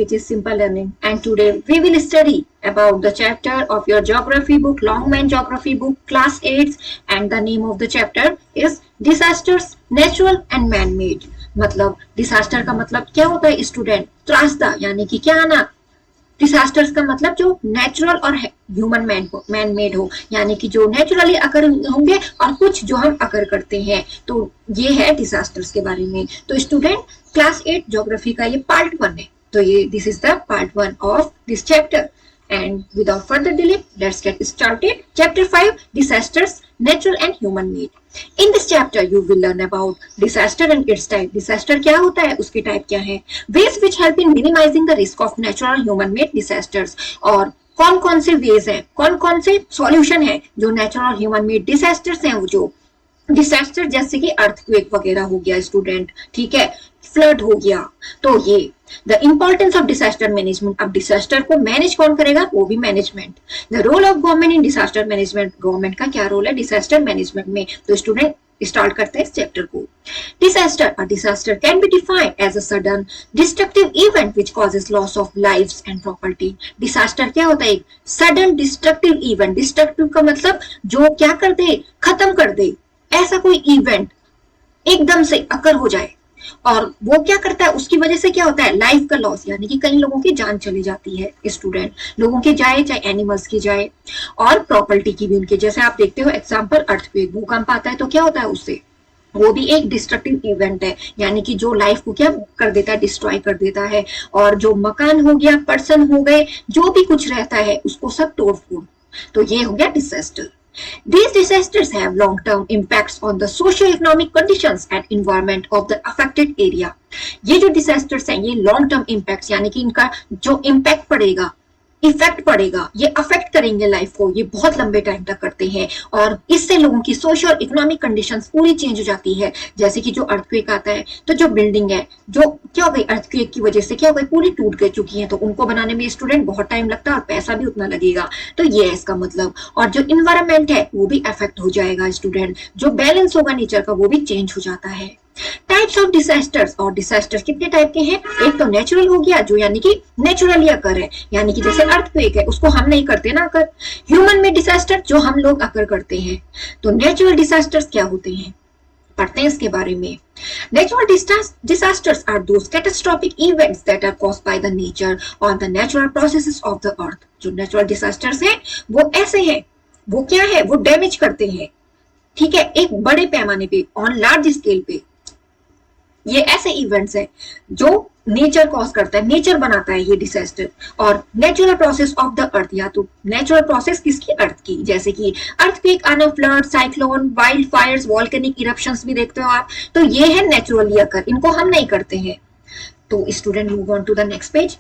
which is simple learning, and today we will study about the chapter of your geography book, Longman Geography book, class 8, and the name of the chapter is disasters, natural and man-made. मतलब disaster का मतलब क्या होता है student? त्रासदा, यानी कि क्या आना। डिसास्टर्स का मतलब जो नेचुरल और ह्यूमन मैन मेड हो, यानी कि जो नेचुरली अकर होंगे और कुछ जो हम अकर करते हैं। तो ये है डिसास्टर्स के बारे में। तो स्टूडेंट क्लास 8 ज्योग्राफी का ये पार्ट 1 है। तो ये this is the part 1 of this chapter. And without further delay, let's get started. Chapter 5, Disasters, Natural and Human Made. In this chapter, you will learn about disaster and its type. Disaster क्या होता है, उसकी type क्या है, ways which help in minimizing the risk of natural and human made disasters, और कौन कौन से ways हैं, कौन कौन से solution हैं जो natural और human made disasters हैं, वो जो डिसास्टर जैसे कि अर्थक्वेक वगैरह हो गया स्टूडेंट, ठीक है, फ्लड हो गया। तो ये the importance of disaster management. अब डिसास्टर को मैनेज कौन करेगा, वो भी management. The role of government in disaster management. Government का क्या रोल है डिसास्टर मैनेजमेंट में। तो स्टूडेंट स्टार्ट करते हैं इस चैप्टर को। Disaster can be defined as a sudden destructive event which causes loss of lives and property. Disaster क्या होता है, एक सडन डिस्ट्रक्टिव इवेंट। डिस्ट्रक्टिव का मतलब जो क्या कर दे, खत्म कर दे, ऐसा कोई इवेंट एकदम से अकर हो जाए और वो क्या करता है, उसकी वजह से क्या होता है, लाइफ का लॉस, यानी कि कई लोगों की जान चली जाती है स्टूडेंट, लोगों की जाए चाहे एनिमल्स की जाए, और प्रॉपर्टी की भी उनके। जैसे आप देखते हो एग्जांपल अर्थक्वेक, भूकंप आता है तो क्या होता है उससे, वो भी एक डिस्ट्रक्टिव इवेंट है, यानी कि जो लाइफ को क्या कर देता है, डिस्ट्रॉय कर देता है, और जो मकान हो गया, पर्सन हो गए, जो भी कुछ रहता है उसको सब तोड़ फोड़। तो ये हो गया disaster. These disasters have long-term impacts on the socio-economic conditions and environment of the affected area. ये जो disasters हैं, ये long-term impacts, यानी कि इनका जो impact पड़ेगा, इफेक्ट पड़ेगा, ये अफेक्ट करेंगे लाइफ को, ये बहुत लंबे टाइम तक करते हैं, और इससे लोगों की सोशल इकोनॉमिक कंडीशंस पूरी चेंज हो जाती है। जैसे कि जो अर्थक्वेक आता है तो जो बिल्डिंग है, जो क्या हो गई अर्थक्वेक की वजह से क्या हो गई, पूरी टूट गई चुकी है, तो उनको बनाने में स्टूडेंट बहुत टाइम लगता है और पैसा भी उतना लगेगा। तो ये है इसका मतलब। और जो इन्वायरमेंट है वो भी अफेक्ट हो जाएगा स्टूडेंट, जो बैलेंस होगा नेचर का वो भी चेंज हो जाता है। टाइप्स ऑफ डिसास्टर्स, और डिसास्टर्स कितने टाइप के हैं, एक तो नेचुरल हो गया, जो यानी कि नेचुरली अकर है, यानी कि जैसे अर्थक्वेक है उसको हम नहीं करते ना अकर। ह्यूमन में डिसास्टर जो हम लोग अकर करते हैं। तो नेचुरल डिसास्टर्स क्या होते हैं, पढ़ते हैं इसके बारे में। Natural disasters are those catastrophic events that are caused by the nature or the natural processes of the earth. जो नेचुरल डिसास्टर्स हैं वो ऐसे हैं, वो क्या है, वो डैमेज करते हैं, ठीक है, एक बड़े पैमाने पे, ऑन लार्ज स्केल पे। ये ऐसे इवेंट्स हैं जो नेचर कॉज करता है, नेचर बनाता है ये डिसास्टर। और नेचुरल प्रोसेस ऑफ द अर्थ, या तो नेचुरल प्रोसेस किसकी, अर्थ की, जैसे कि अर्थक्वेक आना, flood, cyclone, wild Fyers, volcanic eruptions भी देखते हो आप। तो ये है नेचुरली अकर, इनको हम नहीं करते हैं। तो student move on to the next page.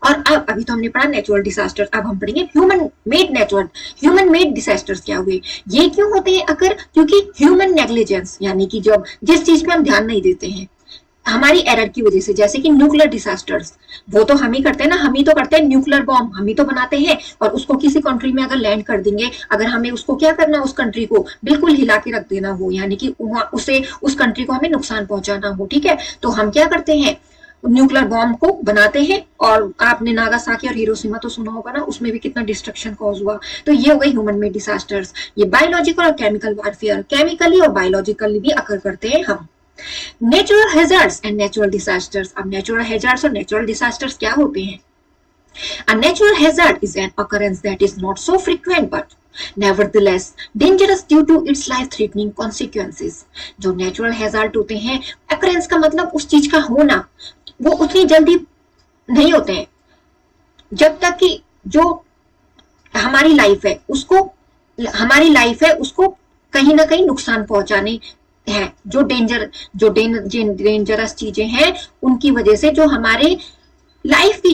और अब अभी तो हमने पढ़ा नेचुरल डिसास्टर, अब हम पढ़ेंगे ह्यूमन मेड डिसास्टर्स क्या हुए। ये क्यों होते हैं अगर, क्योंकि ह्यूमन नेग्लिजेंस, यानी कि जब जिस चीज पे हम ध्यान नहीं देते हैं, हमारी एरर की वजह से, जैसे कि न्यूक्लियर डिसास्टर्स, वो तो हम ही करते हैं ना, हम ही तो करते हैं, न्यूक्लियर बॉम्ब हम ही तो बनाते हैं, और उसको किसी कंट्री में अगर लैंड कर देंगे, अगर हमें उसको क्या करना, उस कंट्री को बिल्कुल हिला के रख देना हो, यानी कि उसे उस कंट्री को हमें नुकसान पहुंचाना हो, ठीक है, तो हम क्या करते हैं, न्यूक्लियर बॉम्ब को बनाते हैं। और आपने नागासाकी और हिरोशिमा तो सुना होगा ना, उसमें भी कितना डिस्ट्रक्शन कॉज हुआ। तो ये हो गई ह्यूमन मेड डिसास्टर्स। ये बायोलॉजिकल और केमिकल वारफेयर, केमिकली और बायोलॉजिकली भी अकर करते हैं हम। Natural hazards and natural disasters. अब नेचुरल हैजार्ड्स और नेचुरल डिसास्टर्स क्या होते हैं। A natural hazard is an occurrence that is not so frequent but nevertheless dangerous due to its life-threatening consequences. जो नेचुरल हैजार्ड होते हैं, occurrence का मतलब उस चीज का होना, वो उतनी जल्दी नहीं होते हैं, जब तक कि जो हमारी लाइफ है उसको कहीं ना कहीं नुकसान पहुंचाने हैं। जो डेंजरस चीजें हैं उनकी वजह से जो हमारे लाइफ की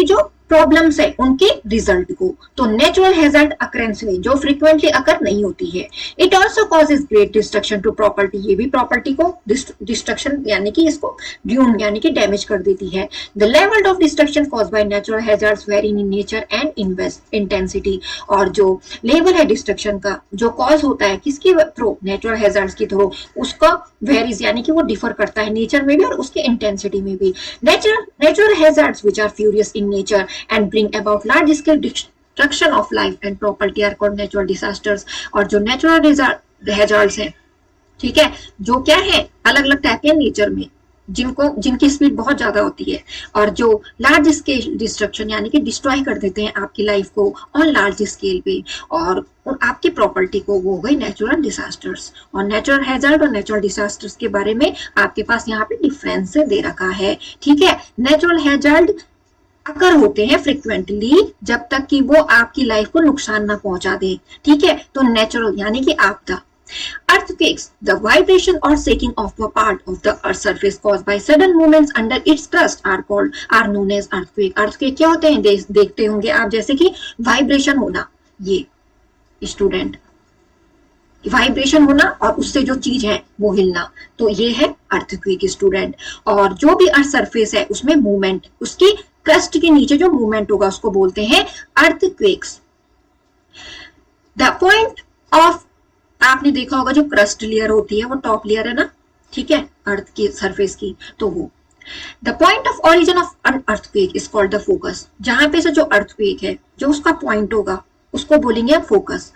जो प्रॉब्लम्स है उनके रिजल्ट को। तो नेचुरल हैजार्ड अकरेंस हुई जो फ्रीक्वेंटली अकर नहीं होती है। It also causes great destruction to property, ये भी प्रॉपर्टी को डिस्ट्रक्शन यानी कि इसको ड्यून यानी कि डैमेज कर देती है। The level of destruction cause by natural hazards very in nature and intensity, और जो लेवल है डिस्ट्रक्शन का जो कॉज होता है किसके थ्रू, नेचुरल हैजार्ड्स के थ्रू, उसका वेरीज यानी कि वो डिफर करता है नेचर में भी और उसके इंटेंसिटी में भी। Natural hazards which are furious in nature and bring about large scale destruction of life and property are called natural disasters। और जो natural hazards हैं, ठीक है, जो क्या है अलग अलग टाइप के नेचर में जिनकी स्पीड बहुत ज्यादा होती है और जो लार्ज स्केल डिस्ट्रक्शन यानी कि डिस्ट्रॉय कर देते हैं आपकी लाइफ को ऑन लार्ज स्केल पे और आपकी प्रॉपर्टी को, वो हो गई नेचुरल डिजास्टर्स। और नेचुरल हैजार्ड और नेचुरल डिजास्टर्स के बारे में आपके पास यहाँ पे डिफरेंस दे रखा है, ठीक है। नेचुरल हैजार्ड अकर होते हैं फ्रिक्वेंटली जब तक कि वो आपकी लाइफ को नुकसान ना पहुंचा दे, ठीक है। तो नेचुरल यानी कि आपदा। Earthquakes, the vibration or shaking of a part of the earth's surface caused by sudden movements under its crust are known as earthquake। earthquake क्या होते हैं देखते होंगे आप, जैसे कि वाइब्रेशन होना, ये स्टूडेंट वाइब्रेशन होना और उससे जो चीज है वो हिलना, तो ये है अर्थक्वेक स्टूडेंट। और जो भी अर्थ सरफेस है उसमें मूवमेंट, उसकी क्रस्ट के नीचे जो मूवमेंट होगा उसको बोलते हैं अर्थक्वेक्स। द पॉइंट ऑफ, आपने देखा होगा जो क्रस्ट लेयर होती है वो टॉप लेयर है ना, ठीक है, अर्थ की सरफेस की, तो वो the point of origin of an earthquake is called the focus. जहां पे से जो अर्थक्वेक है जो उसका पॉइंट होगा उसको बोलेंगे फोकस।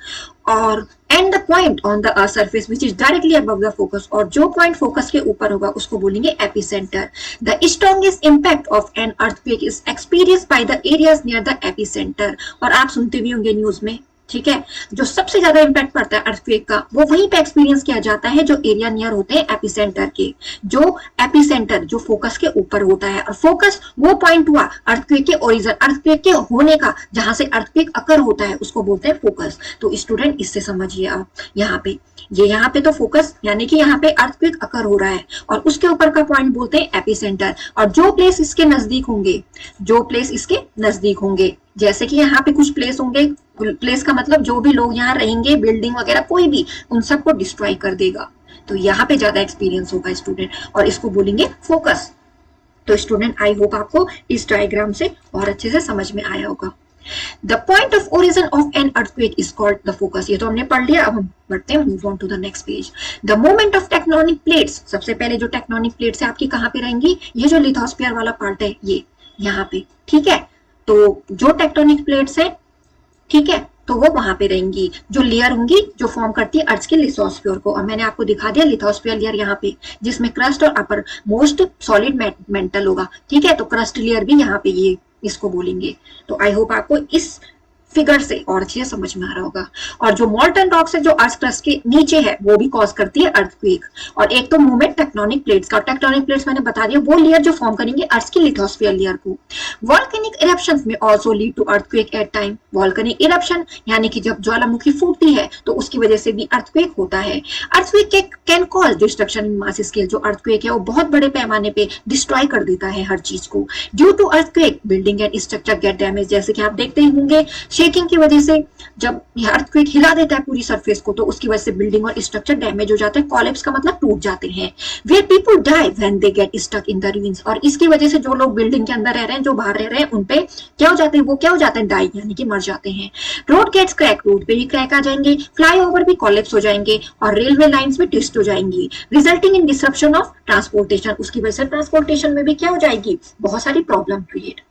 और and the point on the earth surface which is directly above the focus, और जो पॉइंट फोकस के ऊपर होगा उसको बोलेंगे epicentre. The strongest impact of an earthquake is experienced by the areas near the epicentre. और आप सुनते भी होंगे न्यूज में, ठीक है, जो सबसे ज्यादा इंपैक्ट पड़ता है अर्थक्वेक का वो वहीं पे एक्सपीरियंस किया जाता है जो एरिया नियर होते हैं एपिसेंटर के, जो एपिसेंटर जो फोकस के ऊपर होता है। और फोकस वो पॉइंट हुआ अर्थक्वेक के ओरिजिन, अर्थक्वेक के होने का, जहां से अर्थक्वेक अकर होता है उसको बोलते हैं फोकस। तो स्टूडेंट इससे समझिए आप, यहाँ पे तो फोकस यानी कि यहाँ पे अर्थक्वेक अकर हो रहा है और उसके ऊपर का पॉइंट बोलते हैं एपिसेंटर। और जो प्लेस इसके नजदीक होंगे, जैसे कि यहाँ पे कुछ प्लेस होंगे, प्लेस का मतलब जो भी लोग यहाँ रहेंगे, बिल्डिंग वगैरह कोई भी, उन सबको डिस्ट्रॉय कर देगा। तो यहाँ पे ज्यादा एक्सपीरियंस होगा स्टूडेंट और इसको बोलेंगे फोकस। तो स्टूडेंट आई होप आपको इस डायग्राम से और अच्छे से समझ में आया होगा। The point of origin of an earthquake is called the focus। ये तो हमने पढ़ लिया, अब हम बढ़ते हैं move on to the next page। The movement of tectonic plates, सबसे पहले जो टेक्टोनिक प्लेट्स है आपकी कहाँ पे रहेंगी, ये जो लिथोस्फीयर वाला पार्ट है ये यहाँ पे, ठीक है। तो जो टेक्टोनिक प्लेट्स है, ठीक है, तो वो वहां पे रहेंगी, जो लेयर होंगी जो फॉर्म करती है अर्थ के लिथोस्फीयर को। और मैंने आपको दिखा दिया लिथोस्फीयर लेयर यहाँ पे, जिसमें क्रस्ट और अपर मोस्ट सॉलिड मेंटल होगा, ठीक है। तो क्रस्ट लेयर भी यहाँ पे ये इसको बोलेंगे। तो आई होप आपको इस फिगर से और अच्छे समझ में आ रहा होगा। और जो मॉल्टन रॉक्स है जो अर्थ क्रस्ट के नीचे है वो भी कॉज करती है अर्थक्वेक। और एक तो मूवमेंट टेक्टोनिक प्लेट्स का, टेक्टोनिक प्लेट्स मैंने बता दिया वो लेयर जो फॉर्म करेंगे अर्थ की लिथोस्फीयर लेयर को। Volcanic eruptions may also lead to earthquake at time. Volcanic eruption यानी कि जब ज्वालामुखी फूटती है तो उसकी वजह से भी अर्थक्वेक होता है। Earthquake can cause destruction in mass scale. जो अर्थक्वेक है वो बहुत बड़े पैमाने पे डिस्ट्रॉय कर देता है हर चीज को। Due to earthquake building and structure get damage. जैसे कि आप देखते ही होंगे शेकिंग की वजह से जब अर्थक्वेक हिला देता है पूरी सरफेस को तो उसकी वजह से बिल्डिंग और स्ट्रक्चर डैमेज हो जाते हैं। कोलैप्स का मतलब टूट जाते हैं। Where people die when they get stuck in the ruins. और इसकी वजह से जो लोग बिल्डिंग के अंदर रह रहे हैं, जो बाहर रह रहे हैं, उन पे क्या हो जाते हैं, वो क्या हो जाते हैं, डाई यानी कि मर जाते हैं। रोड गेट्स क्रैक, रोड पे ही क्रैक आ जाएंगे। फ्लाईओवर भी कोलैप्स हो जाएंगे और रेलवे लाइंस भी ट्विस्ट हो जाएंगी। Resulting in disruption of transportation. उसकी वजह से ट्रांसपोर्टेशन में भी क्या हो जाएगी, बहुत सारी problem create.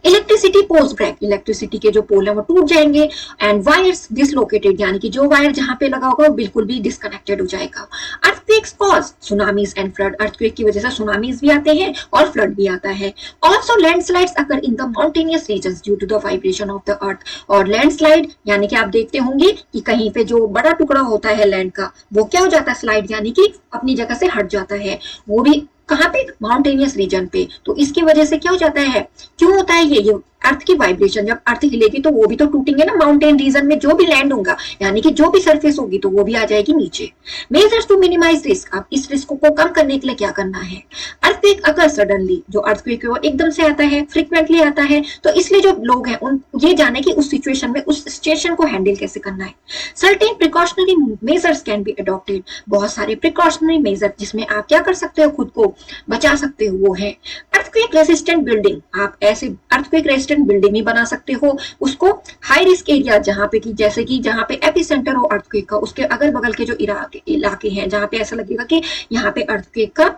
Electricity poles break. Electricity के जो पोल है वो टूट जाएंगे। एंड वायर्स डिसलोकेटेड यानी कि जो वायर जहां पे लगा होगा वो बिल्कुल भी डिस्कनेक्टेड हो जाएगा। Earthquakes cause tsunamis and flood. Earthquake की वजह से सुनामीज भी आते हैं और फ्लड भी आता है। Also landslides occur in the mountainous regions due to the vibration of the earth. और लैंडस्लाइड यानी कि आप देखते होंगे कि कहीं पे जो बड़ा टुकड़ा होता है लैंड का वो क्या हो जाता है, स्लाइड यानी कि अपनी जगह से हट जाता है। वो भी कहाँ पे, माउंटेनियस रीजन पे। तो इसकी वजह से क्या हो जाता है, क्यों होता है ये अर्थ की वाइब्रेशन, जब अर्थ हिलेगी तो वो भी तो टूटेंगे ना, माउंटेन रीजन में जो भी लैंड होगा यानी कि जो भी सरफेस होगी तो वो भी आ जाएगी नीचे। मेजर्स टू मिनिमाइज रिस्क, अब इस रिस्क को कम करने के लिए क्या करना है? अर्थक्वेक अगर सडनली, जो अर्थक्वेक है वो एकदम से आता है, फ्रिक्वेंटली आता है, तो इसलिए जो लोग हैं उन ये जाने कि उस सिचुएशन में उस सिचुएशन को हैंडल कैसे करना है। Certain precautionary measures can be adopted, बहुत सारे प्रिकॉशनरी मेजर जिसमें आप क्या कर सकते हो, खुद को बचा सकते हो, वो है अर्थक्वेक रेजिस्टेंट बिल्डिंग। आप ऐसे अर्थक्वेक रेजिस्टेंट बिल्डिंग ही बना सकते हो, उसको हाई रिस्क एरिया जहां पे कि जैसे कि जहां पे एपिसेंटर हो अर्थक्वेक का, उसके अगल बगल के जो इलाके हैं जहां पे ऐसा लगेगा कि यहाँ पे अर्थक्वेक का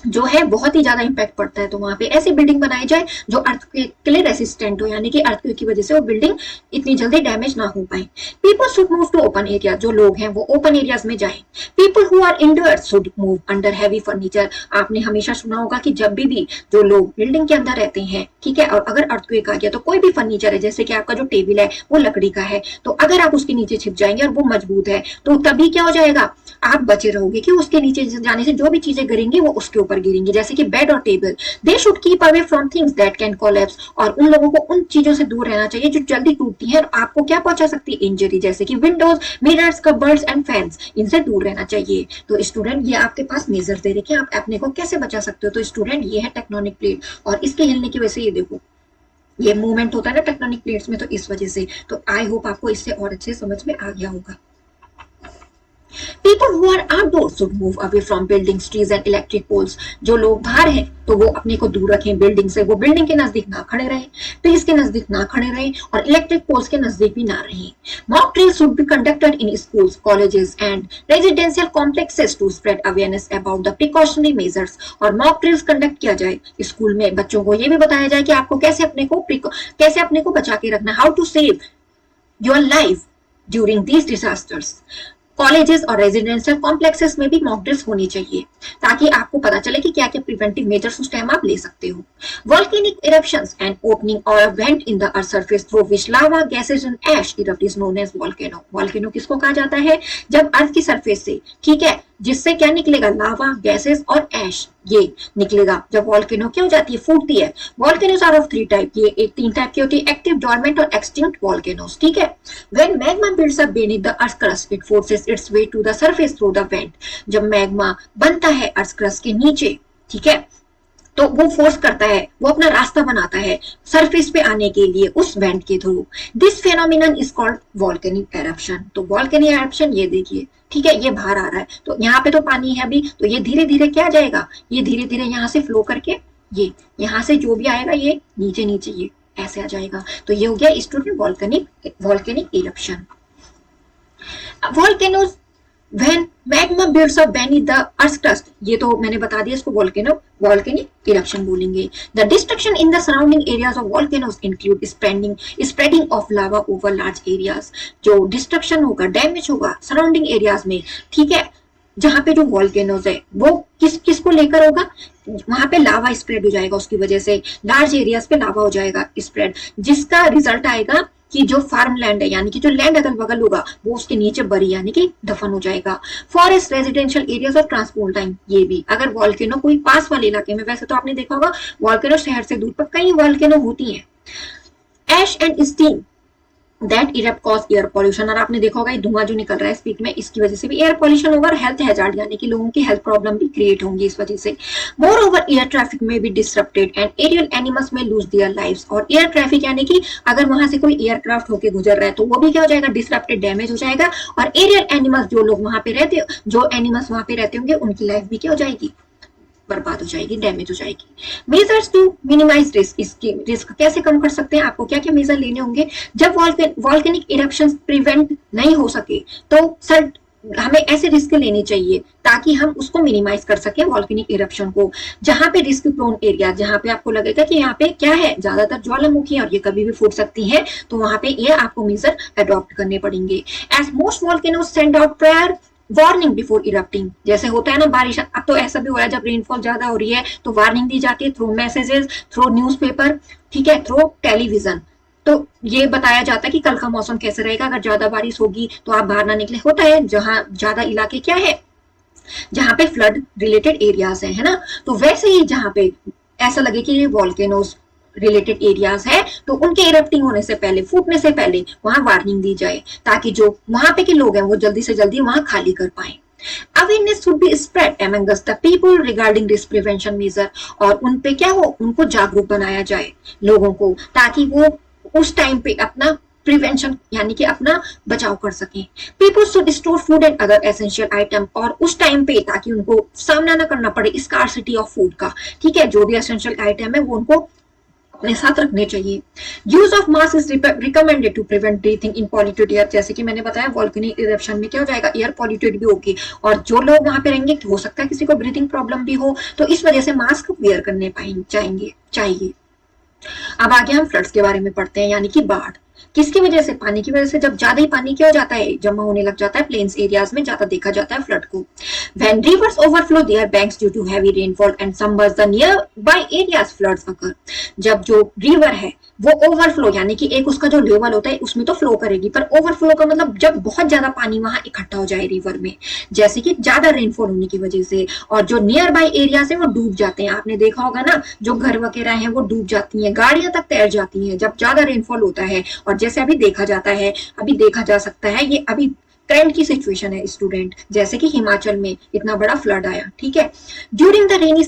जो है बहुत ही ज्यादा इंपैक्ट पड़ता है, तो वहां पे ऐसी बिल्डिंग बनाई जाए जो अर्थक्वेक के लिए रेसिस्टेंट हो, यानी कि अर्थक्वेक की वजह से वो बिल्डिंग इतनी जल्दी डैमेज ना हो पाए। People should move to open area, जो लोग हैं वो ओपन एरियाज में जाएं। People who are indoors should move under heavy furniture, आपने हमेशा सुना होगा कि जब भी जो लोग बिल्डिंग के अंदर रहते हैं, ठीक है, और अगर अर्थक्वेक आ गया तो कोई भी फर्नीचर है, जैसे कि आपका जो टेबल है वो लकड़ी का है, तो अगर आप उसके नीचे छिप जाएंगे और वो मजबूत है तो तभी क्या हो जाएगा, आप बचे रहोगे कि उसके नीचे जाने से जो भी चीजें गिरेंगी वो उसके ऊपर गिरेंगी, जैसे कि बेड और table. They should keep away from things that can collapse, और उन लोगों को उन चीजों से दूर रहना चाहिए जो जल्दी टूटती हैं और आपको क्या पहुंचा सकती है, इंजरी, जैसे कि Windows, mirrors, cupboards and fans, इनसे दूर रहना चाहिए। तो स्टूडेंट ये आपके पास मेजर दे रखे हैं, आप अपने को कैसे बचा सकते हो। तो स्टूडेंट ये है टेक्टोनिक प्लेट, और इसके हिलने की वजह से ये देखो ये मूवमेंट होता है ना टेक्टोनिक प्लेट्स में, तो इस वजह से। तो आई होप आपको इससे और अच्छे समझ में आ गया होगा। People who are outdoors should move away from buildings, trees and electric poles. जो लोग बाहर हैं तो वो अपने को दूर रखें बिल्डिंग से, वो बिल्डिंग के नजदीक ना खड़े रहें, ट्रीज के नजदीक ना खड़े रहें और इलेक्ट्रिक पोल्स के नजदीक भी ना रहें। Mock drills should be conducted in schools, colleges and residential complexes to spread awareness about the precautionary measures. और मॉक ड्रिल्स कंडक्ट किया जाए स्कूल में, बच्चों को ये भी बताया जाए कि आपको कैसे अपने को बचा के रखना, how to save your life during these disasters. Colleges और रेजिडेंशियल कॉम्प्लेक्सेस में भी मॉक ड्रिल्स होनी चाहिए ताकि आपको पता चले कि क्या क्या प्रिवेंटिव मेजर्स उस टाइम आप ले सकते हो। Volcanic eruptions and opening or a vent in the earth surface through which lava gases and ash erupt is known as volcano. Volcano किसको कहा जाता है? जब अर्थ की सरफेस से, ठीक है, जिससे क्या निकलेगा, लावा, गैसेस और ऐश, ये निकलेगा जब वोल्केनो क्या हो जाती है, फूटती है। वोल्केनोस आर ऑफ 3 टाइप, ये एक 3 टाइप की होती है, एक्टिव, डोरमेंट और एक्सटिंक्ट वोल्केनोस, ठीक है। When magma builds up beneath the earth crust it forces its way to the surface through the vent. जब मैग्मा बनता है अर्थ क्रस्ट के नीचे, ठीक है, तो वो फोर्स करता है, वो अपना रास्ता बनाता है सरफेस पे आने के लिए उस वेंट के through. This phenomenon is called volcanic eruption. तो वोल्केनिक एरप्शन ये देखिए, ठीक है, ये बाहर आ रहा है, तो यहाँ पे तो पानी है अभी, तो ये धीरे धीरे क्या जाएगा, ये धीरे धीरे यहाँ से फ्लो करके ये यहाँ से जो भी आएगा ये नीचे नीचे ये ऐसे आ जाएगा। तो ये हो गया student volcanic eruption. Volcanoes When magma builds up beneath the earth's crust, ये तो मैंने बता दिया, इसको वोल्केनिक इरप्शन बोलेंगे। The destruction in the surrounding areas of volcanoes include spreading of lava over large areas। जो डिस्ट्रक्शन होगा, डैमेज होगा सराउंडिंग एरियाज में, ठीक है, जहां पे जो वोल्केनोज है वो किसको लेकर होगा, वहां पे लावा स्प्रेड हो जाएगा, उसकी वजह से लार्ज एरियाज पे लावा हो जाएगा स्प्रेड, जिसका रिजल्ट आएगा कि जो फार्म लैंड है यानी कि जो लैंड अगल बगल होगा वो उसके नीचे बरी यानी कि दफन हो जाएगा। फॉरेस्ट, रेजिडेंशियल एरियाज और ट्रांसपोर्ट लाइन, ये भी अगर वोल्केनो कोई पास वाले इलाके में, वैसे तो आपने देखा होगा वोल्केनो शहर से दूर पर कई वोल्केनो होती हैं। Ash and steam that erupt cause air pollution, और आपने देखा होगा ये धुआं जो निकल रहा है स्पीड में, इसकी वजह से भी एयर पॉल्यूशन होगा और हेल्थ हैजार्ड यानी कि लोगों की हेल्थ प्रॉब्लम भी क्रिएट होंगी इस वजह से। मोर ओवर एयर ट्रैफिक में भी डिसरप्टेड एंड एरियल एनिमल्स में लूज देयर लाइव्स। और एयर ट्रैफिक यानी कि अगर वहां से कोई एयरक्राफ्ट होकर गुजर रहा है तो वो भी क्या हो जाएगा, डिसरप्टेड, डैमेज हो जाएगा। और एरियल एनिमल्स, जो लोग वहां पे रहते, जो एनिमल्स वहां पे रहते होंगे, उनकी लाइफ भी क्या हो जाएगी, बर्बाद हो जाएगी, डैमेज हो जाएगी। मेजर्स टू मिनिमाइज रिस्क, इसकी रिस्क कैसे कम कर सकते हैं, आपको क्या क्या मेजर लेने होंगे। जब वोल्केनिक इरप्शंस प्रिवेंट नहीं हो सके तो सर हमें ऐसे रिस्क लेने चाहिए ताकि हम उसको मिनिमाइज कर सके वोल्केनिक इरप्शन को। जहां पे रिस्क प्रोन एरिया, जहां पे आपको लगेगा कि यहाँ पे क्या है, ज्यादातर ज्वालामुखी और ये कभी भी फूट सकती है, तो वहां पे ये आपको मेजर अडॉप्ट करने पड़ेंगे। As most volcanoes send out prior warning before erupting, जैसे होता है ना बारिश, अब तो ऐसा भी हो रहा है जब रेनफॉल ज्यादा हो रही है तो वार्निंग दी जाती है थ्रू मैसेजेस, थ्रू न्यूज़पेपर, ठीक है, थ्रू टेलीविजन। तो ये बताया जाता है कि कल का मौसम कैसे रहेगा, अगर ज्यादा बारिश होगी तो आप बाहर ना निकले। होता है जहां ज्यादा इलाके क्या है, जहां पे फ्लड रिलेटेड एरियाज है ना, तो वैसे ही जहां पे ऐसा लगे कि ये वोल्केनोज रिलेटेड एरियाज है तो उनके इरप्टिंग होने से पहले, फूटने से पहले वहां वार्निंग दी जाए, ताकि जो वहां पे के लोग हैं वो जल्दी से जल्दी वहां खाली कर पाए। Awareness should be spread among the people regarding this prevention measure, और उन पे क्या हो, उनको जागरूक बनाया जाए लोगों को, ताकि वो उस टाइम पे अपना प्रिवेंशन यानी कि अपना बचाव कर सकें। People should store food and other essential item, और उस टाइम पे ताकि उनको सामना ना करना पड़े स्कार्सिटी ऑफ फूड का, ठीक है, जो भी एसेंशियल आइटम है वो उनको अपने साथ रखने चाहिए। Use of mask is recommended to prevent breathing in polluted air, जैसे कि मैंने बताया वोल्केनिक इरप्शन में क्या हो जाएगा, एयर पॉल्यूटेड भी होगी, और जो लोग वहां पे रहेंगे हो सकता है किसी को ब्रीथिंग प्रॉब्लम भी हो, तो इस वजह से मास्क वेयर करने चाहिए। अब आगे हम फ्लड्स के बारे में पढ़ते हैं, यानी कि बाढ़ किसकी वजह से, पानी की वजह से। जब ज्यादा ही पानी क्या हो जाता है, जमा होने लग जाता है, प्लेन्स एरियाज में ज्यादा देखा जाता है फ्लड को। When rivers overflow their banks due to heavy rainfall and submerge the nearby areas, floods occur। जब जो रिवर है वो ओवरफ्लो यानी कि एक उसका जो लेवल होता है उसमें तो फ्लो करेगी, पर ओवरफ्लो का मतलब जब बहुत ज्यादा पानी वहां इकट्ठा हो जाए रिवर में, जैसे कि ज्यादा रेनफॉल होने की वजह से, और जो नियर बाय एरियाज है वो डूब जाते हैं। आपने देखा होगा ना, जो घर वगैरह है वो डूब जाती हैं, गाड़ियां तक तैर जाती हैं जब ज्यादा रेनफॉल होता है। और जैसे अभी देखा जाता है, अभी देखा जा सकता है, ये अभी करंट की सिचुएशन है स्टूडेंट, जैसे कि हिमाचल में इतना बड़ा फ्लड आया, ठीक है, ड्यूरिंग द रेनी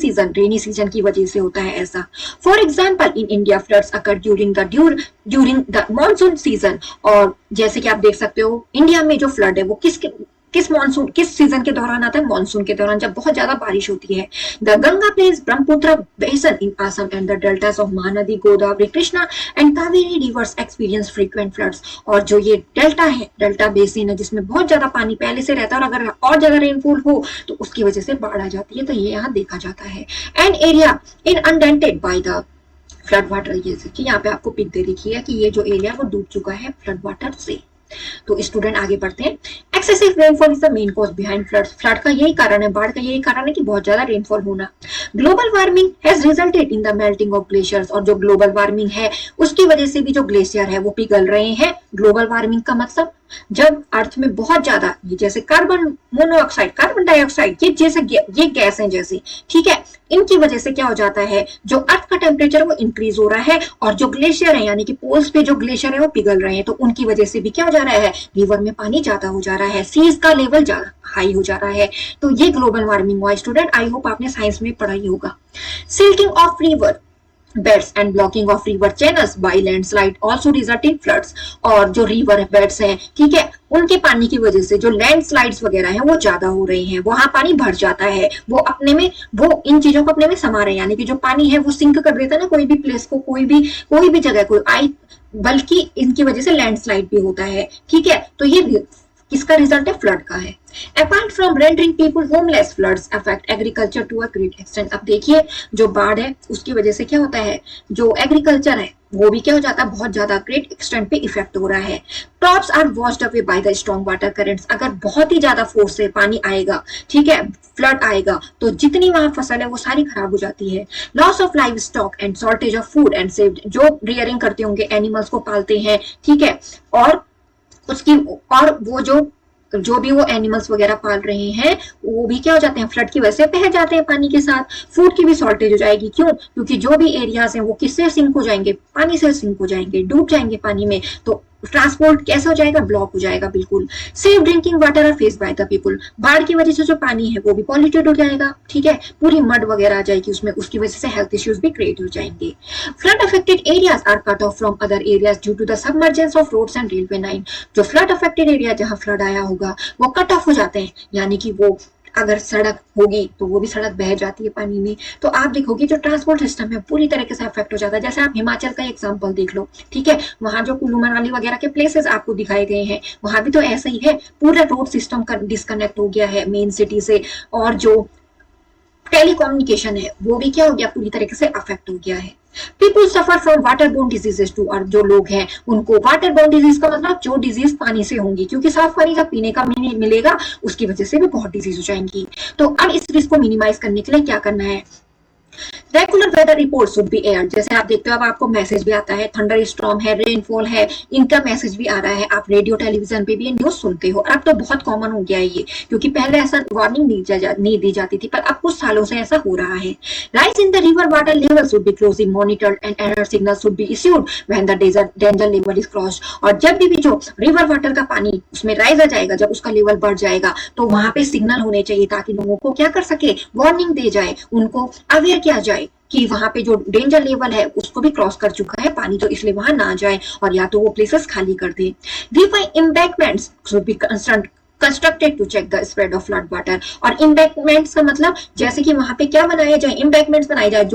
सीजन की वजह से होता है ऐसा। For example in India floods occur during the monsoon season, और जैसे कि आप देख सकते हो इंडिया में जो फ्लड है वो किस सीजन के दौरान आता है, मानसून के दौरान, जब बहुत ज्यादा बारिश होती है। The Ganga plains Brahmaputra basin in Assam and the deltas of Mahanadi, Godavari, Krishna and Kaveri rivers experience frequent floods, और जो ये डेल्टा है, डेल्टा बेसिन है जिसमें बहुत ज्यादा पानी पहले से रहता है, और अगर और ज्यादा रेनफॉल हो तो उसकी वजह से बाढ़ आ जाती है, तो ये यहाँ देखा जाता है। And area in inundated by the flood water, जैसे कि यहाँ पे आपको पिक दे रखी है कि ये जो एरिया वो डूब चुका है फ्लड वाटर से। तो स्टूडेंट आगे बढ़ते हैं। Excessive rainfall is the main cause behind floods, flood का यही कारण है, बाढ़ का यही कारण है कि बहुत ज्यादा रेनफॉल होना। Global warming has resulted in the melting of glaciers, और जो ग्लोबल वार्मिंग है उसकी वजह से भी जो ग्लेशियर है वो पिघल रहे हैं। ग्लोबल वार्मिंग का मतलब जब अर्थ में बहुत ज्यादा जैसे कार्बन मोनोऑक्साइड, कार्बन डाइऑक्साइड, ये गैस है जैसे, ठीक है, इनकी वजह से क्या हो जाता है, जो अर्थ का टेम्परेचर वो इंक्रीज हो रहा है, और जो ग्लेशियर है यानी कि पोल्स पे जो ग्लेशियर है वो पिघल रहे हैं, तो उनकी वजह से भी क्या हो जा रहा है, रिवर में पानी ज्यादा हो जा रहा है, सीज का लेवल ज्यादा हाई हो जा रहा है। तो ये ग्लोबल वार्मिंग हुआ स्टूडेंट, आई होप आपने साइंस में पढ़ा ही होगा। Silting of river beds and blocking of river channels by landslide also result in floods, और जो रिवर बेड्स हैं, ठीक है, उनके पानी की वजह से जो लैंडस्लाइड्स वगैरह हैं वो ज्यादा हो रही हैं, वहां पानी भर जाता है, वो अपने में वो इन चीजों को अपने में समा रहे हैं, यानी कि जो पानी है वो सिंक कर देता है ना कोई भी प्लेस को, कोई भी जगह को, बल्कि इनकी वजह से लैंडस्लाइड भी होता है, ठीक है। तो ये किसका रिजल्ट है, फ्लड का है। Apart from rendering people homeless, floods affect agriculture to a great extent. अब देखिए जो बाढ़ है उसकी वजह से क्या होता है, जो एग्रीकल्चर है वो भी क्या हो जाता है, बहुत ज्यादा ग्रेट एक्सटेंट पे इफेक्ट हो रहा है। Crops are washed away by the strong water currents, अगर बहुत ही ज्यादा फोर्स से पानी आएगा, ठीक है, फ्लड आएगा, तो जितनी वहां फसल है वो सारी खराब हो जाती है। Loss of live stock and shortage of food and saved, जो रियरिंग करते होंगे, एनिमल्स को पालते हैं, ठीक है, और वो जो भी वो एनिमल्स वगैरह पाल रहे हैं वो भी क्या हो जाते हैं, फ्लड की वजह से बह जाते हैं पानी के साथ। फूड की भी शॉर्टेज हो जाएगी, क्यों, क्योंकि जो भी एरियाज हैं वो किससे सिंक हो जाएंगे, पानी से सिंक हो जाएंगे, डूब जाएंगे पानी में, तो ट्रांसपोर्ट कैसा हो जाएगा, ब्लॉक हो जाएगा बिल्कुल। Safe drinking water are faced by the people, बाढ़ की वजह से जो पानी है वो भी पॉल्यूटेड हो जाएगा, ठीक है, पूरी मड वगैरह आ जाएगी उसमें, उसकी वजह से हेल्थ इश्यूज भी क्रिएट हो जाएंगे। Flood affected areas are cut off from other areas due to the submergence of roads and railway line, जो फ्लड अफेक्टेड एरिया जहां फ्लड आया होगा वो कट ऑफ हो जाते हैं, यानी कि वो अगर सड़क होगी तो वो भी सड़क बह जाती है पानी में, तो आप देखोगे जो ट्रांसपोर्ट सिस्टम है पूरी तरीके से अफेक्ट हो जाता है। जैसे आप हिमाचल का एग्जांपल देख लो, ठीक है, वहां जो कुल्लू मनाली वगैरह के प्लेसेस आपको दिखाए गए हैं वहां भी तो ऐसा ही है, पूरा रोड सिस्टम का डिस्कनेक्ट हो गया है मेन सिटी से, और जो टेलीकम्युनिकेशन है वो भी क्या हो गया, पूरी तरीके से अफेक्ट हो गया है। People suffer from water borne diseases too, और जो लोग हैं उनको वाटर बोर्न डिजीज का मतलब जो डिजीज पानी से होंगी, क्योंकि साफ पानी जब पीने का मिलेगा उसकी वजह से भी बहुत डिजीज हो जाएंगी। तो अब इस रिस्क को मिनिमाइज करने के लिए क्या करना है, regular weather report should be air, जैसे आप देखते हो अब आपको मैसेज भी आता है, थंडर स्टॉर्म है, रेनफॉल है, इनका मैसेज भी आ रहा है, आप रेडियो टेलीविजन पे भी ये न्यूज सुनते हो। अब तो बहुत कॉमन हो गया है ये, क्योंकि पहले ऐसा वार्निंग नहीं दी जाती थी, पर अब कुछ सालों से ऐसा हो रहा है। Rise in the river water level should be closely monitored and alert signal should be issued when the danger level is crossed, और जब भी जो रिवर वाटर का पानी उसमें राइज आ जाएगा, जब उसका लेवल बढ़ जाएगा, तो वहां पे सिग्नल होने चाहिए ताकि लोगों को क्या कर सके, वार्निंग दे जाए, उनको अवेयर किया जाए कि वहां पे जो डेंजर लेवल है उसको भी क्रॉस कर चुका है पानी, तो इसलिए वहां ना जाए और या तो वो प्लेसेस खाली कर दे। River embankments should be constructed to check the spread of flood water, और एम्बैंकमेंट्स का मतलब जैसे कि वहां पे क्या बनाया जाए, एम्बैंकमेंट्स बनाए जाए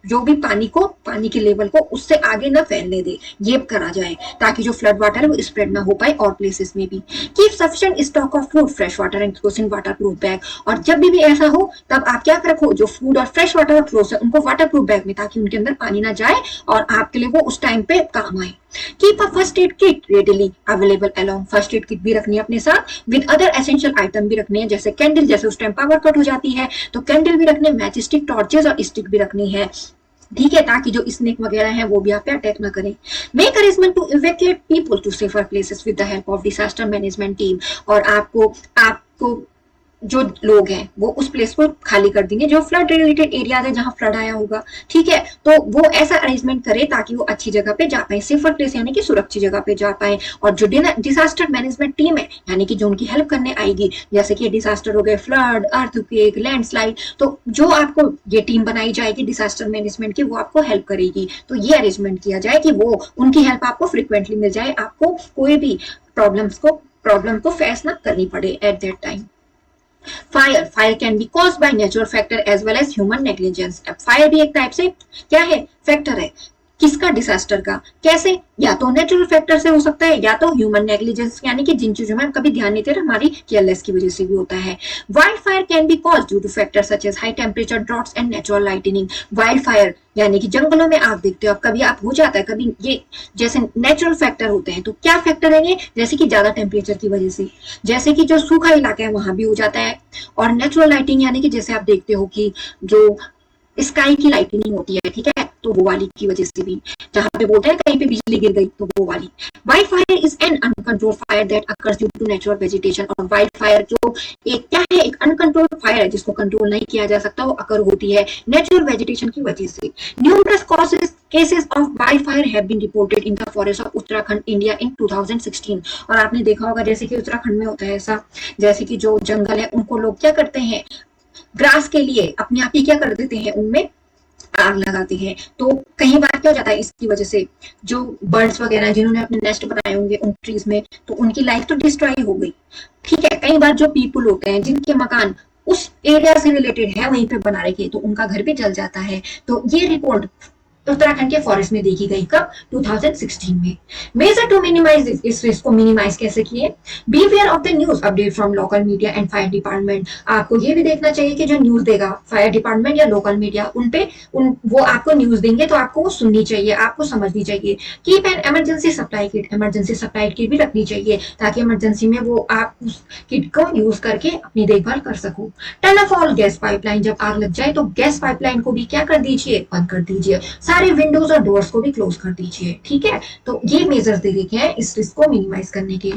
जो भी पानी के लेवल को उससे आगे ना फैलने दे, ये करा जाए ताकि जो फ्लड वाटर है वो स्प्रेड ना हो पाए और प्लेसेस में भी। Keep sufficient stock of food, fresh water and cloth in water proof bag, और जब भी ऐसा हो तब आप क्या रखो, जो फूड और फ्रेश वाटर और क्लोथ है उनको वाटर प्रूफ बैग में, ताकि उनके अंदर पानी ना जाए और आपके लिए वो उस टाइम पे काम आए। Keep a first aid kit readily available along, first aid kit भी रखनी है अपने साथ, विद अदर एसेंशियल आइटम भी रखने हैं, जैसे कैंडल, जैसे उस टाइम पावर कट हो जाती है तो कैंडल भी रखने, मैच स्टिक, टॉर्चेस और स्टिक भी रखनी है, ठीक है, ताकि जो स्नेक वगैरह है वो भी आप पे अटैक ना करें। Make arrangement to evacuate people to safer places with the help of disaster management team, और आपको जो लोग हैं वो उस प्लेस को खाली कर देंगे, जो फ्लड रिलेटेड एरिया है जहां फ्लड आया होगा, ठीक है, तो वो ऐसा अरेंजमेंट करे ताकि वो अच्छी जगह पे जा पाए, सेफर प्लेस यानी कि सुरक्षित जगह पे जा पाए। और जो डिजास्टर मैनेजमेंट टीम है यानी कि जो उनकी हेल्प करने आएगी, जैसे कि डिजास्टर हो गए, फ्लड, अर्थक्वेक, लैंडस्लाइड, तो जो आपको ये टीम बनाई जाएगी डिजास्टर मैनेजमेंट की, वो आपको हेल्प करेगी। तो ये अरेंजमेंट किया जाए कि वो उनकी हेल्प आपको फ्रिक्वेंटली मिल जाए, आपको कोई भी प्रॉब्लम को फेस ना करनी पड़े at that time. Fire can be cause by natural factor as well as human negligence, fire भी एक टाइप से क्या है, फैक्टर है, किसका, डिजास्टर का। कैसे, या तो नेचुरल फैक्टर से हो सकता है या तो ह्यूमन नेग्लिजेंस यानी कि जिन चीजों में हम कभी ध्यान नहीं दे रहे, हमारी केयरलेस की वजह से भी होता है। Wildfire can be cause due to factor such as high temperature, droughts and natural lightning. Wildfire यानी कि जंगलों में आग देखते हो, कभी आप हो जाता है, कभी ये जैसे नेचुरल फैक्टर होते हैं, तो क्या फैक्टर है ये, जैसे कि ज्यादा टेम्परेचर की वजह से, जैसे कि जो सूखा इलाका है वहां भी हो जाता है। और नेचुरल लाइटिंग यानी कि जैसे आप देखते हो कि जो स्काई की लाइटनिंग होती है, ठीक है, तो वो वाली की वजह से भी, जहां पे बोलते हैं कहीं पे बिजली गिर गई, तो वो वाली। Wildfire is an uncontrolled fire that occurs due to natural vegetation, और वाइल्ड फायर जो एक क्या है, एक अनकंट्रोल्ड फायर है जिसको कंट्रोल नहीं किया जा सकता, वो अकर होती है नेचुरल वेजिटेशन की वजह से। Numerous cases of wildfire have been reported in the forest of Uttarakhand India in 2016, और आपने देखा होगा जैसे कि उत्तराखंड में होता है ऐसा, जैसे कि जो जंगल है उनको लोग क्या करते हैं, ग्रास के लिए अपने आप ही क्या कर देते हैं, उनमें आग लगाते हैं। तो कई बार क्या हो जाता है, इसकी वजह से जो बर्ड्स वगैरह जिन्होंने अपने नेस्ट बनाए होंगे उन ट्रीज में, तो उनकी लाइफ तो डिस्ट्रॉय हो गई, ठीक है। कई बार जो पीपल होते हैं जिनके मकान उस एरिया से रिलेटेड है वहीं पे बना रखे, तो उनका घर भी जल जाता है। तो ये रिपोर्ट उत्तराखंड के फॉरेस्ट में देखी गई, कब, 2016 में। मेजर टू मिनिमाइज इस रिस्क को मिनिमाइज कैसे किए, be aware of the news update from local media and fire department, आपको ये भी देखना चाहिए कि जो न्यूज देगा फायर डिपार्टमेंट या लोकल मीडिया, वो आपको न्यूज देंगे तो आपको वो सुननी चाहिए, आपको समझनी चाहिए। Keep an emergency supply kit, emergency supply kit भी रखनी चाहिए ताकि इमरजेंसी में वो आप उस किट को यूज करके अपनी देखभाल कर सको। Turn off all gas pipeline, जब आग लग जाए तो गैस पाइपलाइन को भी क्या कर दीजिए, बंद कर दीजिए, सारे विंडोज और डोर्स को भी क्लोज कर दीजिए, ठीक है। तो ये मेजर्स दे रखे हैं इस रिस्क को मिनिमाइज करने के।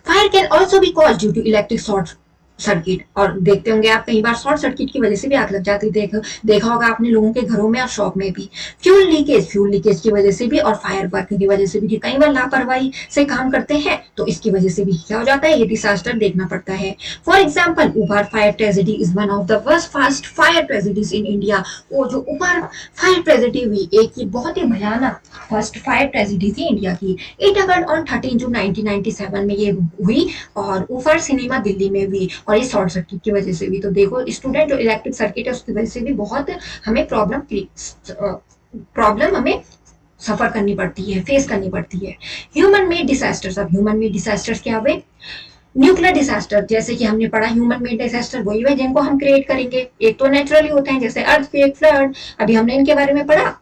Fire can also be cause due to electric short circuit, और देखते होंगे आप कई बार शॉर्ट सर्किट की वजह से भी आग लग जाती है, देखा होगा आपने लोगों के घरों में और शॉप में भी। फ्यूल लीकेज की वजह से भी, और फायर वर्क की वजह से भी, कई बार लापरवाही से काम करते हैं तो इसकी वजह से भी क्या हो जाता है, ये डिजास्टर देखना पड़ता है। फॉर एग्जाम्पल, उबार fire tragedy is one of the worst fast fire tragedies in India. वो जो उबार फायर ट्रेजेडी हुई, एक ही बहुत ही भयानक फर्स्ट फायर ट्रेजेडी थी इंडिया की। इट अकर्ड ऑन 13 जून 1997 में ये हुई, और उफर सिनेमा दिल्ली में हुई, और ये शॉर्ट सर्किट की वजह से भी। तो देखो स्टूडेंट, जो इलेक्ट्रिक सर्किट है उसकी वजह से भी बहुत हमें प्रॉब्लम हमें सफर करनी पड़ती है, फेस करनी पड़ती है। ह्यूमन मेड डिजास्टर्स, अब ह्यूमन मेड डिजास्टर्स क्या हुए, न्यूक्लियर डिजास्टर, जैसे कि हमने पढ़ा ह्यूमन मेड डिजास्टर वही है जिनको हम क्रिएट करेंगे, एक तो नेचुरली होते हैं जैसे अर्थक्वेक, फ्लड, अभी हमने इनके बारे में पढ़ा।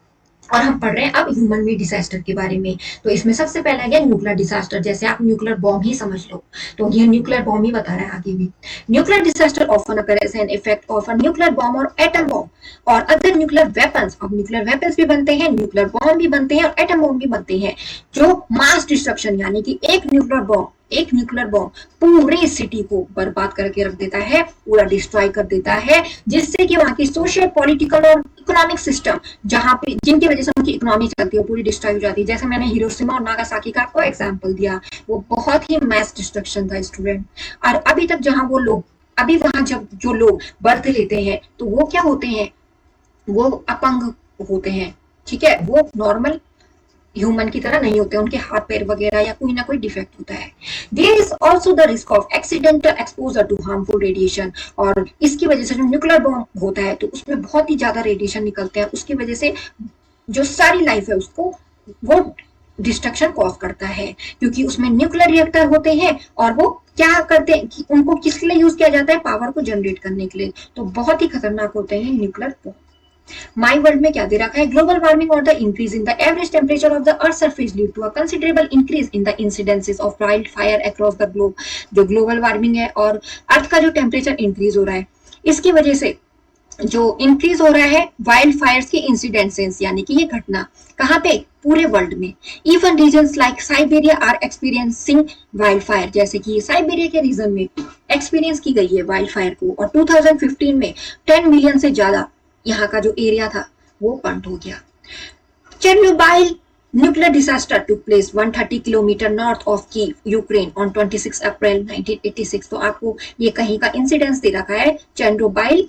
और हम पढ़ रहे हैं अब ह्यूमन मेड डिजास्टर के बारे में। तो इसमें सबसे पहला है न्यूक्लियर डिजास्टर, जैसे आप न्यूक्लियर बॉम्ब ही समझ लो, तो ये न्यूक्लियर बॉम्ब ही बता रहा है आगे भी। Nuclear disaster often occur as an effect of a nuclear bomb or atom bomb or other nuclear weapons. अब न्यूक्लियर वेपन्स भी बनते हैं, न्यूक्लियर बॉम्ब भी बनते हैं और एटम बॉम्ब भी बनते हैं, जो मास डिस्ट्रक्शन यानी कि एक न्यूक्लियर बॉम्ब पूरी सिटी को बर्बाद करके रख देता है, पूरा डिस्ट्रॉय कर देता है, जिससे कि वहां की सोशल, पॉलिटिकल और इकोनॉमिक सिस्टम जहां पे जिनकी वजह से उनकी इकोनॉमी चलती है पूरी डिस्ट्रॉय हो जाती है। जैसे मैंने हिरोशिमा और नागासाकी का आपको एग्जांपल दिया, वो बहुत ही मैस डिस्ट्रक्शन था स्टूडेंट। और अभी तक जहां वो लोग, अभी वहां जब जो लोग बर्थ लेते हैं तो वो क्या होते हैं, वो अपंग होते हैं, ठीक है, वो नॉर्मल ह्यूमन की तरह नहीं होते, उनके हाथ पैर वगैरह या कोई ना कोई डिफेक्ट होता है। There is also the risk of accidental exposure to harmful radiation. और इसकी वजह से जो न्यूक्लियर बॉम्ब होता है तो उसमें बहुत ही ज्यादा रेडिएशन निकलते हैं, उसकी वजह से जो सारी लाइफ है उसको वो डिस्ट्रक्शन कॉज करता है, क्योंकि उसमें न्यूक्लियर रिएक्टर होते हैं और वो क्या करते हैं कि उनको किस लिए यूज किया जाता है, पावर को जनरेट करने के लिए। तो बहुत ही खतरनाक होते हैं न्यूक्लियर बॉम्ब। माई वर्ल्ड में क्या दे रखा है, ग्लोबल वार्मिंग और the increase in the average temperature of the earth surface lead to a considerable increase in the incidences of wildfire across the globe. जो ग्लोबल वार्मिंग है और अर्थ का जो टेम्परेचर इंक्रीज हो रहा है, इसकी वजह से जो इंक्रीज हो रहा है वाइल्ड फायर्स के इंसिडेंसेस, यानी कि ये घटना कहाँ पे, पूरे वर्ल्ड में। Even regions like Siberia are experiencing wildfire, जैसे कि साइबेरिया के रीजन में एक्सपीरियंस की गई है वाइल्ड फायर को, और 2015 में 10 मिलियन से ज्यादा यहाँ का जो एरिया था वो बंद हो गया। Chernobyl nuclear disaster took place 130 kilometre north of Kyiv, Ukraine on 26 अप्रैल 1986। तो आपको ये कहीं का इंसिडेंस दे रखा है चेर्नोबिल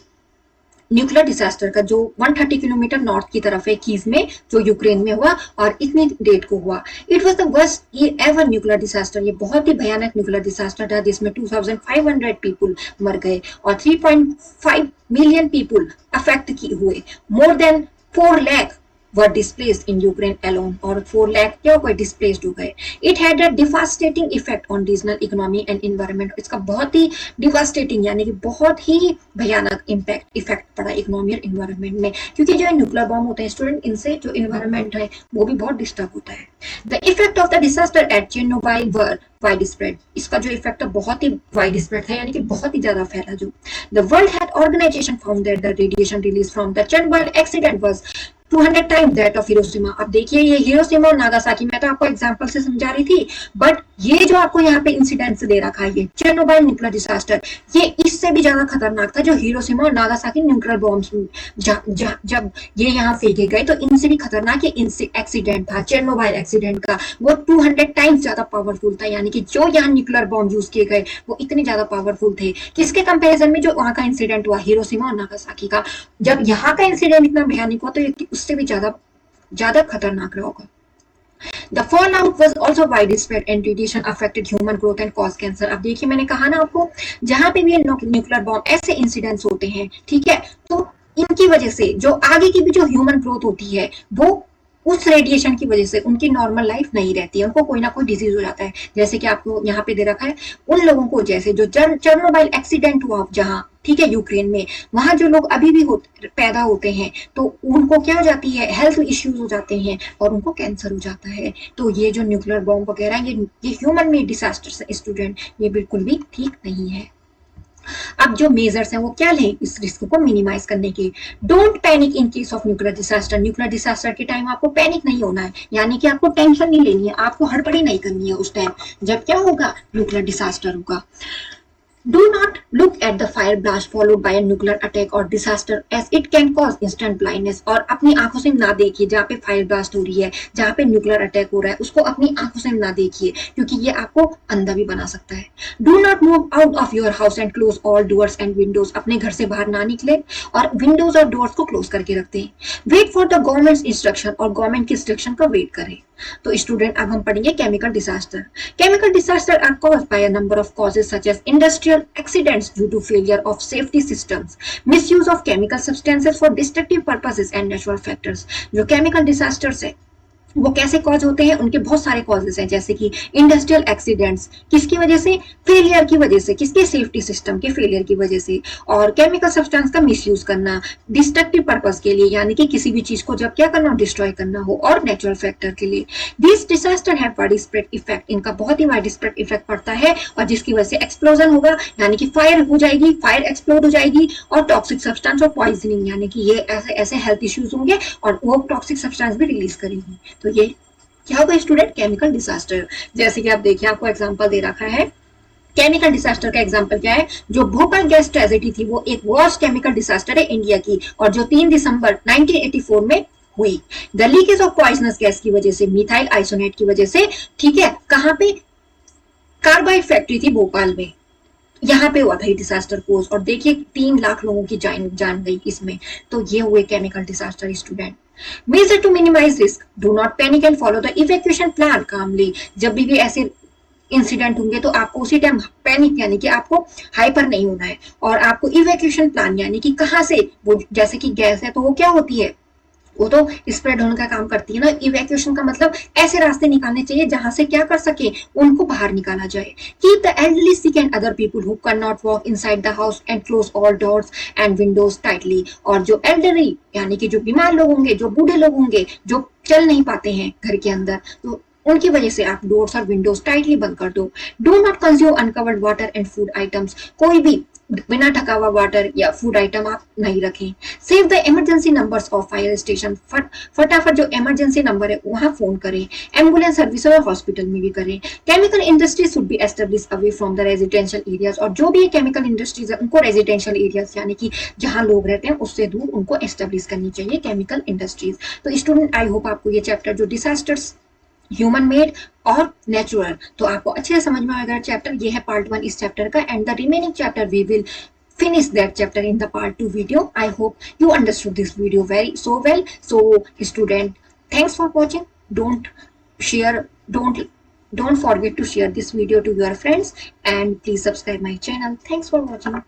न्यूक्लियर डिजास्टर का, जो 130 किलोमीटर नॉर्थ की तरफ है कीव में, जो यूक्रेन में हुआ और इतनी डेट को हुआ। It was the worst ever nuclear disaster, ये बहुत ही भयानक न्यूक्लियर डिजास्टर था, जिसमें 2500 पीपुल मर गए और 3.5 मिलियन पीपुल अफेक्ट हुए। More than 4 lakh were displaced in Ukraine alone, और 4 लाख क्या हो गए, डिस्प्लेस्ड हो गए। It had a devastating effect on regional economy and environment। इसका बहुत ही डिवास्टेटिंग यानी कि बहुत ही भयानक इफेक्ट पड़ा इकोनॉमी और इन्वायरमेंट में, क्योंकि जो न्यूक्लियर बॉम्ब होते हैं स्टूडेंट, इनसे जो इन्वायरमेंट है वो भी बहुत डिस्टर्ब होता है। The effect of the disaster at Chernobyl were widespread जो इफेक्ट है बहुत ही वाइड स्प्रेड था, यानी कि बहुत ही ज्यादा फैला। जो the World Health Organization found that the radiation release from the Chernobyl accident was 200 times that of Hiroshima. अब देखिए ये हिरोशिमा और नागासाकी, मैं तो आपको एग्जांपल से समझा रही थी, बट ये जो आपको यहाँ पे इंसिडेंट्स दे रखा है, ये चेर्नोबिल न्यूक्लियर डिजास्टर, ये इससे भी ज्यादा खतरनाक था। जो हिरोशिमा और नागासाकी न्यूक्लियर बॉम्ब्स जब ये यहाँ फेंके गए, तो इनसे भी खतरनाक ये एक्सीडेंट था, चेर्नोबिल एक्सीडेंट का, वो 200 टाइम्स ज्यादा पावरफुल था। यानी कि जो यहाँ न्यूक्लियर बॉम्ब यूज किए गए वो इतने ज्यादा पावरफुल थे, किसके कंपेरिजन में, जो वहां का इंसिडेंट हुआ हिरोशिमा और नागासाकी का। जब यहाँ का इंसिडेंट इतना भयानक हुआ तो उससे भी ज्यादा खतरनाक रहा होगा। The fallout was also widespread and radiation affected human growth and caused cancer। अब देखिए मैंने कहा ना आपको, जहां पे भी न्यूक्लियर बॉम्ब ऐसे इंसिडेंट्स होते हैं, ठीक है, तो इनकी वजह से जो आगे की भी जो ह्यूमन ग्रोथ होती है, वो उस रेडिएशन की वजह से उनकी नॉर्मल लाइफ नहीं रहती है, उनको कोई ना कोई डिजीज हो जाता है। जैसे कि आपको यहाँ पे दे रखा है उन लोगों को, जैसे जो चेर्नोबिल एक्सीडेंट हुआ जहाँ, ठीक है, यूक्रेन में, वहां जो लोग अभी भी पैदा होते हैं तो उनको क्या हो जाती है, हेल्थ इश्यूज हो जाते हैं और उनको कैंसर हो जाता है। तो ये जो न्यूक्लियर बॉम्ब वगैरह ये ह्यूमन मेड डिजास्टर है स्टूडेंट, ये बिल्कुल भी ठीक नहीं है। अब जो मेजर्स हैं वो क्या लें इस रिस्क को मिनिमाइज करने के। Don't panic in case of nuclear disaster. Nuclear disaster के टाइम आपको पैनिक नहीं होना है, यानी कि आपको टेंशन नहीं लेनी है, आपको हड़बड़ी नहीं करनी है उस टाइम जब क्या होगा, न्यूक्लियर डिजास्टर होगा। Do not look at the fire blast followed by a nuclear attack or disaster as it can cause instant blindness। और अपनी आंखों से ना देखिए जहाँ पे फायर ब्लास्ट हो रही है, जहाँ पे न्यूक्लियर अटैक हो रहा है, उसको अपनी आंखों से ना देखिए, क्योंकि ये आपको अंधा भी बना सकता है। Do not move out of your house and close all doors and windows। अपने घर से बाहर ना निकले और विंडोज और डोर्स को क्लोज करके रखते हैं। Wait for the government's instruction, और गवर्नमेंट की इंस्ट्रक्शन का वेट करें। तो स्टूडेंट अब हम पढ़ेंगे chemical disaster. Chemical disasters are caused by a number of causes such as industrial accidents due to failure of safety systems, misuse of chemical substances for destructive purposes and natural factors. जो chemical disasters है वो कैसे cause होते हैं, उनके बहुत सारे causes हैं, जैसे कि इंडस्ट्रियल एक्सीडेंट्स, किसकी वजह से, फेलियर की वजह से, किसके सेफ्टी सिस्टम के फेलियर की वजह से, और केमिकल सब्सटेंस का मिसयूज करना डिस्ट्रक्टिव पर्पस के लिए, यानी कि किसी भी चीज को जब क्या करना हो, डिस्ट्रॉय करना हो, और नेचुरल फैक्टर के लिए। This disaster have wide spread effect, इनका बहुत ही वाइड स्प्रेड इफेक्ट पड़ता है, और जिसकी वजह से एक्सप्लोजन होगा, यानी कि फायर हो जाएगी, फायर एक्सप्लोड हो जाएगी, और टॉक्सिक सब्सटेंस और पॉइजनिंग, यानी कि ये ऐसे ऐसे हेल्थ इश्यूज होंगे और वो टॉक्सिक सब्सटेंस भी रिलीज करेंगी। तो ये क्या होगा स्टूडेंट, केमिकल डिजास्टर। जैसे कि आप देखिए, आपको एग्जांपल दे रखा है, केमिकल डिजास्टर का एग्जांपल क्या है, जो भोपाल गैस ट्रेजेडी थी वो एक वर्स्ट केमिकल डिजास्टर है इंडिया की, और जो 3 दिसंबर 1984 में हुई। The leakage of poisonous gas की वजह से, मिथाइल आइसोनेट की वजह से, ठीक है, कहां पे, कार्बाइड फैक्ट्री थी भोपाल में, यहाँ पे हुआ था ये डिजास्टर कोज, और देखिए 3 लाख लोगों की जान गई इसमें। तो ये हुए chemical disaster student. Measure to minimize risk, do not panic and follow the evacuation plan calmly. जब भी ऐसे इंसिडेंट होंगे तो आपको उसी टाइम पैनिक, यानी कि आपको हाइपर नहीं होना है, और आपको इवैक्यूएशन प्लान, यानी कि कहां से, वो जैसे कि गैस है तो वो क्या होती है, वो तो स्प्रेड होने का काम करती है ना। इवैक्यूएशन का मतलब ऐसे रास्ते निकालने चाहिए जहां से क्या कर सके, उनको बाहर निकाला जाए। Keep the elderly sick and other people who can not walk inside the house and close all doors and Windows tightly. और जो एल्डरली, यानी कि जो बीमार लोग होंगे, जो बूढ़े लोग होंगे, जो चल नहीं पाते हैं घर के अंदर, तो उनकी वजह से आप डोर्स और विंडोज टाइटली बंद कर दो। Do not consume uncovered water and food items, कोई भी बिना ढका हुआ वाटर या फूड आइटम आप नहीं रखें। Save the emergency numbers of fire station, फटाफट जो इमरजेंसी नंबर है वहां फोन करें। एम्बुलेंस सर्विस और हॉस्पिटल में भी करें। Chemical industry should be establish away from the residential areas, और जो भी केमिकल इंडस्ट्रीज है उनको रेजिडेंशियल एरियाज, यानी कि जहां लोग रहते हैं उससे दूर उनको एस्टेब्लिश करनी चाहिए केमिकल इंडस्ट्रीज। तो स्टूडेंट, आई होप आपको ये चैप्टर जो डिजास्टर्स ह्यूमन मेड और नेचुरल, तो आपको अच्छे से समझ में आएगा चैप्टर। ये है पार्ट 1 इस चैप्टर का, and the remaining chapter we will finish that chapter in the part 2 video. I hope you understood this video very so well. So student, thanks for watching. Don't share, don't forget to share this video to your friends, and please subscribe my channel. Thanks for watching.